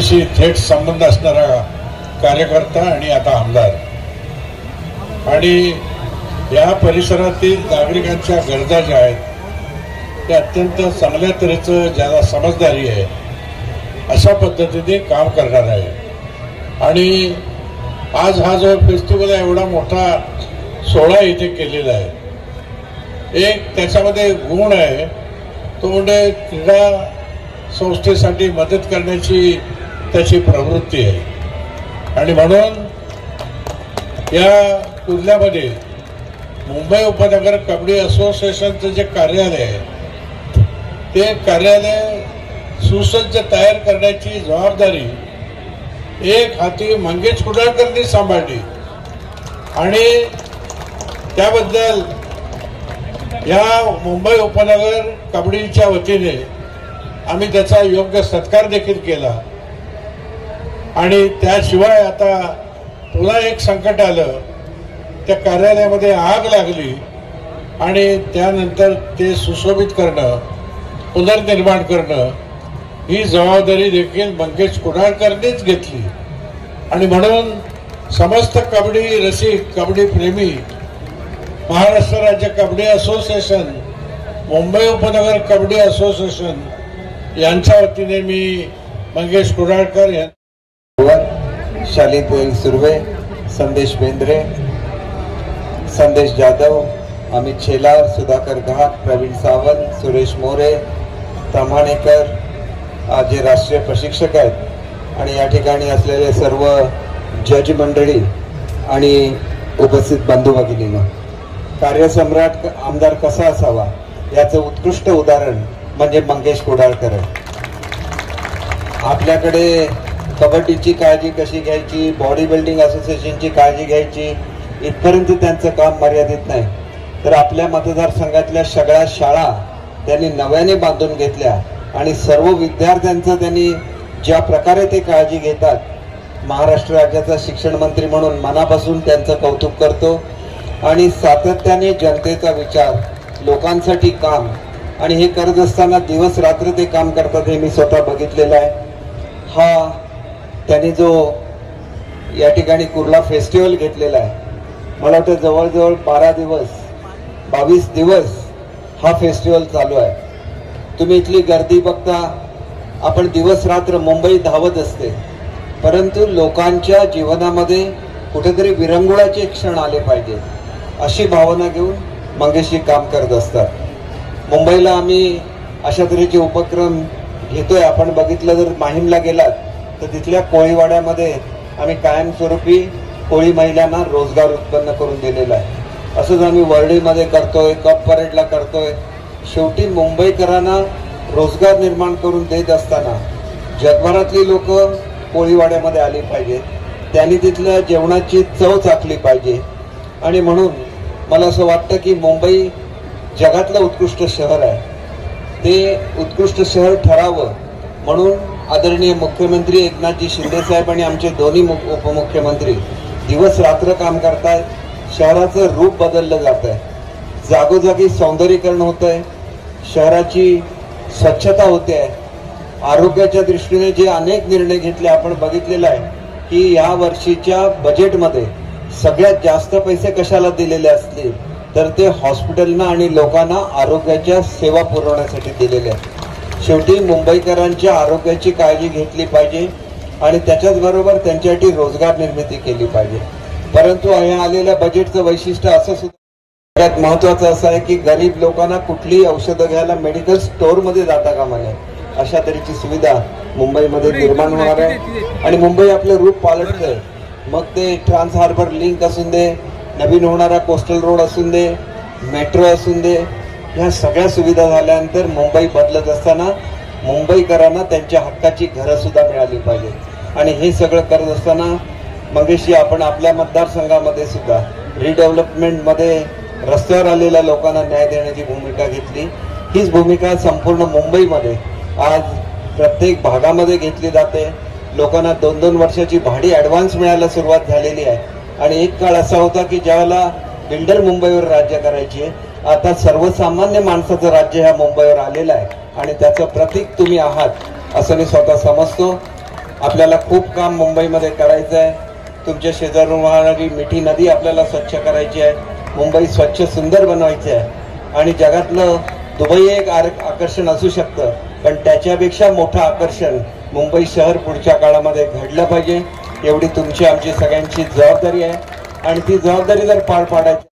कबड्डीशी थेट संबंध असणारा कार्यकर्ता आणि आता आमदार, आणि या परिसरातील नागरिकांच्या गरजा ज्या आहेत त्या अत्यंत चांगल्या तऱ्हेचं ज्याला समजदारी आहे अशा पद्धतीने काम करणार आहे. आणि आज हा जो फेस्टिवल आहे एवढा मोठा सोहळा इथे केलेला आहे, एक त्याच्यामध्ये गुण आहे तो म्हणजे क्रीडा संस्थेसाठी मदत करण्याची त्याची प्रवृत्ती आहे. आणि म्हणून या कुर्ल्यामध्ये मुंबई उपनगर कबड्डी असोसिएशनचं जे कार्यालय आहे ते कार्यालय सुसज्ज तयार करण्याची जबाबदारी एक हाती मंगेश कुडाळकरनी सांभाळली, आणि त्याबद्दल या मुंबई उपनगर कबड्डीच्या वतीने आम्ही त्याचा योग्य सत्कार देखील केला. आणि त्याशिवाय आता पुन्हा एक संकट आलं, त्या कार्यालयामध्ये आग लागली आणि त्यानंतर ते सुशोभित करणं, पुनर्निर्माण करणं ही जबाबदारी देखील मंगेश कुडाळकरनीच घेतली. आणि म्हणून समस्त कबड्डी रसिक, कबड्डी प्रेमी, महाराष्ट्र राज्य कबड्डी असोसिएशन, मुंबई उपनगर कबड्डी असोसिएशन यांच्या वतीने मी मंगेश कुडाळकर शालित सुर्वे, संदेश बेंद्रे, संदेश जाधव, अमित शेलार, सुधाकर घाट, प्रवीण सावंत, सुरेश मोरे, तमाणेकर जे राष्ट्रीय प्रशिक्षक आहेत, आणि या ठिकाणी असलेले सर्व जज मंडळी आणि उपस्थित बंधू भगिनींनो, कार्यसम्राट आमदार कसा असावा याचं उत्कृष्ट उदाहरण म्हणजे मंगेश कुडाळकर आहे. आपल्याकडे कबड्डीची काळजी कशी घ्यायची, बॉडी बिल्डिंग असोसिएशनची काळजी घ्यायची इथपर्यंत त्यांचं काम मर्यादित नाही, तर आपल्या मतदारसंघातल्या सगळ्या शाळा त्यांनी नव्याने बांधून घेतल्या आणि सर्व विद्यार्थ्यांचं त्यांनी ज्या प्रकारे ते काळजी घेतात, महाराष्ट्र राज्याचा शिक्षण मंत्री म्हणून मनापासून त्यांचं कौतुक करतो. आणि सातत्याने जनतेचा विचार, लोकांसाठी काम, आणि हे करत असताना दिवस रात्र ते काम करतात हे मी स्वतः बघितलेलं आहे. हा त्यांनी जो या ठिकाणी कुर्ला फेस्टिवल घेतलेला आहे, मला वाटतं जवळजवळ 22 दिवस हा फेस्टिवल चालू आहे. तुम्ही इथली गर्दी बघता, आपण दिवस रात्र मुंबई धावत असते, परंतु लोकांच्या जीवनामध्ये कुठेतरी विरंगुळाचे क्षण आले पाहिजे अशी भावना घेऊन मंगेशजी काम करत असतात. मुंबईला आम्ही अशा तऱ्हेचे उपक्रम घेतोय. आपण बघितलं जर माहीमला गेलात तर तिथल्या कोळीवाड्यामध्ये आम्ही कायमस्वरूपी कोळी महिलांना रोजगार उत्पन्न करून दिलेला आहे. असंच आम्ही वर्लीमध्ये करतोय, कप परेडला करतोय. शेवटी मुंबईकरांना रोजगार निर्माण करून देत असताना जगभरातली लोक कोळीवाड्यामध्ये आली पाहिजेत, त्यांनी तिथल्या जेवणाची चव चाखली पाहिजे. आणि म्हणून मला असं वाटतं की मुंबई जगातलं उत्कृष्ट शहर आहे, ते उत्कृष्ट शहर ठरावं म्हणून आदरणीय मुख्यमंत्री एकनाथजी शिंदे साहेब आणि आमचे दोन्ही उपमुख्यमंत्री दिवस रात्र काम करतायत. शहराचं रूप बदललं जात आहे, जागोजागी सौंदर्यीकरण होत आहे, शहराची स्वच्छता होते आहे. आरोग्याच्या दृष्टीने जे अनेक निर्णय घेतले आपण बघितलेलं आहे की या वर्षीच्या बजेटमध्ये सगळ्यात जास्त पैसे कशाला दिलेले असतील तर ते हॉस्पिटलना आणि लोकांना आरोग्याच्या सेवा पुरवण्यासाठी दिलेले आहेत. शेवटी मुंबईकरांच्या आरोग्याची काळजी घेतली पाहिजे आणि त्याच्याच बरोबर त्यांच्यासाठी रोजगार निर्मिती केली पाहिजे. परंतु या आलेल्या बजेटचं वैशिष्ट्य असं सुद्धा सगळ्यात महत्वाचं असं आहे की गरीब लोकांना कुठलीही औषधं घ्यायला मेडिकल स्टोअरमध्ये जाता कामा नये अशा तऱ्हेची सुविधा मुंबईमध्ये निर्माण होणार आहे. आणि मुंबई आपलं रूप पालटतंय, मग ते ट्रान्स हार्बर लिंक असून दे, नवीन होणारा कोस्टल रोड असून दे, मेट्रो असून दे, ह्या सगळ्या सुविधा झाल्यानंतर मुंबई बदलत असताना मुंबईकरांना त्यांच्या हक्काची घरं सुद्धा मिळाली पाहिजेत. आणि हे सगळं करत असताना मंगेशजी आपण आपल्या मतदारसंघामध्ये सुद्धा रिडेव्हलपमेंटमध्ये रस्त्यावर आलेल्या लोकांना न्याय देण्याची भूमिका घेतली. हीच भूमिका संपूर्ण मुंबईमध्ये आज प्रत्येक भागामध्ये घेतली जाते. लोकांना 2-2 वर्षाची भाडी ॲडव्हान्स मिळायला सुरुवात झालेली आहे. आणि एक काळ असा होता की ज्यावेळेला बिल्डर मुंबईवर राज्य करायचे, आता सर्वसामान्य माणसाचं राज्य ह्या मुंबईवर आलेलं आहे आणि त्याचं प्रतीक तुम्ही आहात असं मी स्वतः समजतो. आपल्याला खूप काम मुंबईमध्ये करायचं आहे. तुमच्या शेजारून वाहणारी मिठी नदी आपल्याला स्वच्छ करायची आहे. मुंबई स्वच्छ सुंदर बनवायची आहे. आणि जगातलं दुबई एक आकर्षण असू शकतं, पण त्याच्यापेक्षा मोठं आकर्षण मुंबई शहर पुढच्या काळामध्ये घडलं पाहिजे. एवढी तुमची आमची सगळ्यांची जबाबदारी आहे. आणि ती जबाबदारी जर पार पाडायची